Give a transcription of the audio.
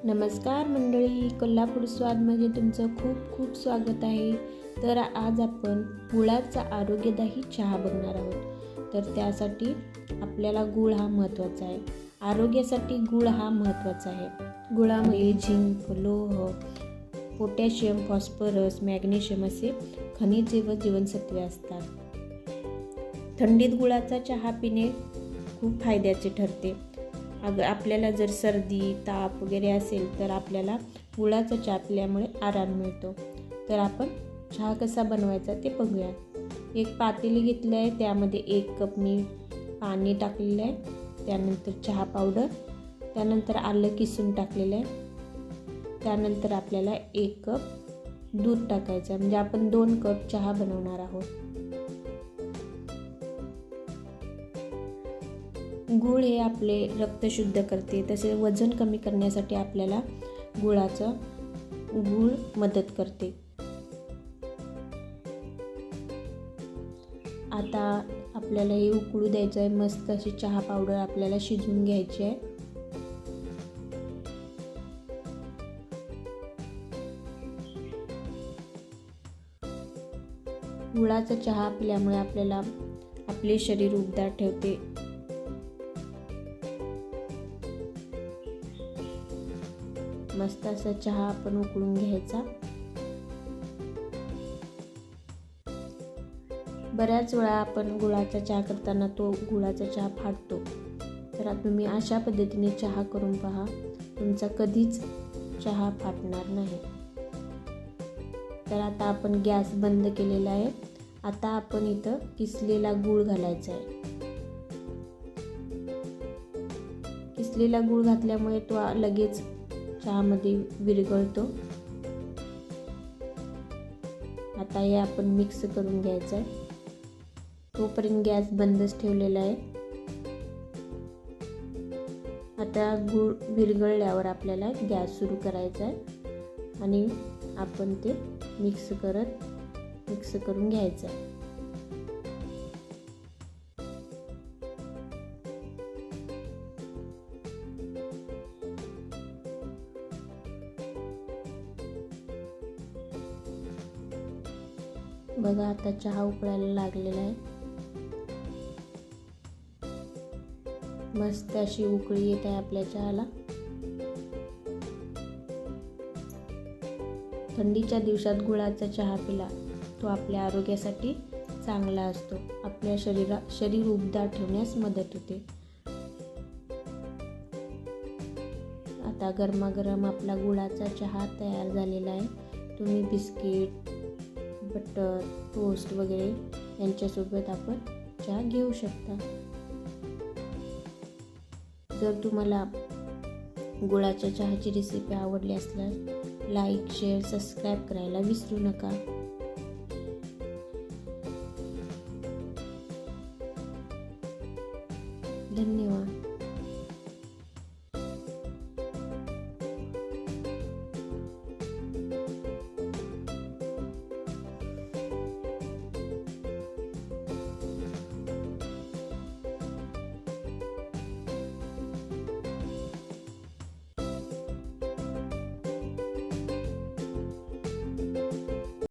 नमस्कार मंडळी, कोल्हापूर स्वादमध्ये तुमचं खूप खूप स्वागत आहे. तर आज आपण गुळाचा आरोग्यदायी चहा बघणार आहोत. तर त्यासाठी आपल्याला गुळ हा महत्त्वाचा आहे. आरोग्यासाठी गुळ हा महत्त्वाचा आहे. गुळामध्ये झिंक, लोह, पोटॅशियम, फॉस्फरस, मॅग्नेशियम असे खनिजे व जीवनसत्वे असतात. थंडीत गुळाचा चहा पिणे खूप फायद्याचे ठरते. आपल्याला जर सर्दी, ताप वगैरे असेल तर आपल्याला गुळाचा चहा पिल्यामुळे आराम मिळतो. तर आपण चहा कसा बनवायचा ते बघूया. एक पातेले घेतले आहे, त्यामध्ये 1 कप मी पाणी टाकलेलं आहे. त्यानंतर चहा पावडर, त्यानंतर आलं किसून टाकलेलं आहे. त्यानंतर आपल्याला 1 कप दूध टाकायचं आहे. म्हणजे आपण 2 कप चहा बनवणार आहोत. गूळ हे आपले रक्त शुद्ध करते, तसे वजन कमी करण्यासाठी आपल्याला गूळ मदत करते. आता आपल्याला हे उकळू द्यायचं आहे. मस्त अशी चहा पावडर आपल्याला शिजवून घ्यायची आहे. गुळाचा चहा पिल्यामुळे आपले शरीर उबदार ठेवते. मस्त असा चहा आपण उकळून घ्यायचा. बऱ्याच वेळा आपण गुळाचा चहा करताना तो गुळाचा चहा फाटतो. तर तुम्ही अशा पद्धतीने चहा करून पहा, तुमचा कधीच चहा फाटणार नाही. तर आता आपण गॅस बंद केलेला आहे. आता आपण इथं किसलेला गूळ घालायचा आहे. किसलेला गूळ घातल्यामुळे तो लगेच चहामध्ये विरघळतो. आता हे आपण मिक्स करून घ्यायचं आहे. तोपर्यंत गॅस बंदच ठेवलेला आहे. आता गूळ विरघळल्यावर आपल्याला गॅस सुरू करायचा आहे आणि आपण ते मिक्स करून घ्यायचं आहे. बघा, आता चहा उकळायला लागलेला आहे. मस्त अशी उकळी येत आहे आपल्या चहाला. थंडीच्या दिवसात गुळाचा चहा पिला तो आपल्या आरोग्यासाठी चांगला असतो. आपल्या शरीर उबदार ठेवण्यास मदत होते. आता गरमागरम आपला गुळाचा चहा तयार झालेला आहे. तुम्ही बिस्किट, बटर, टोस्ट वगैरे यांच्यासोबत आपण चहा घेऊ शकता. जर तुम्हाला गुळाच्या चहाची रेसिपी आवडली असल्यास लाईक, शेअर, सबस्क्राईब करायला विसरू नका. धन्यवाद.